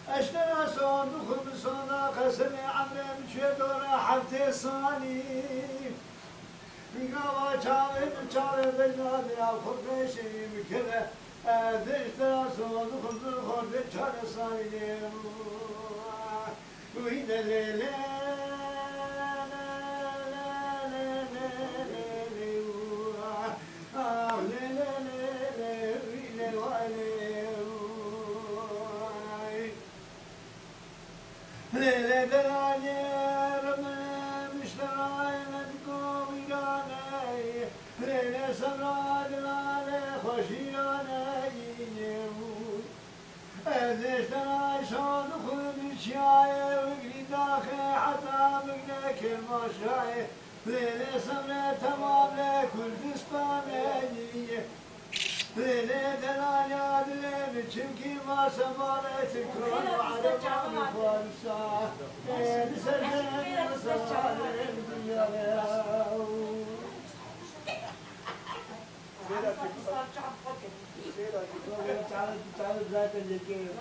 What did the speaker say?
اشترى صندوق بصنا قسم عمري بشدور حفتي صاني قوا چاوي چاوي بجناد يا خرشي مكذا اشترى صندوق بالخرد چار صاني وين لا ليلة دلالي رمنا مشتراي ندقو ويراني ليلة سمرا دلالي خوشياني يموت اشتراي شاد خود شاي وقري داخل حتى بقناك المشاي ليلة سمرا تمام لكل دسباني ليلة دلالي عدلي بتشمكي ما سمارت الكون وعلى جامي فارسا لسجن وسوار الدنيا تعال ذاك اللي كيف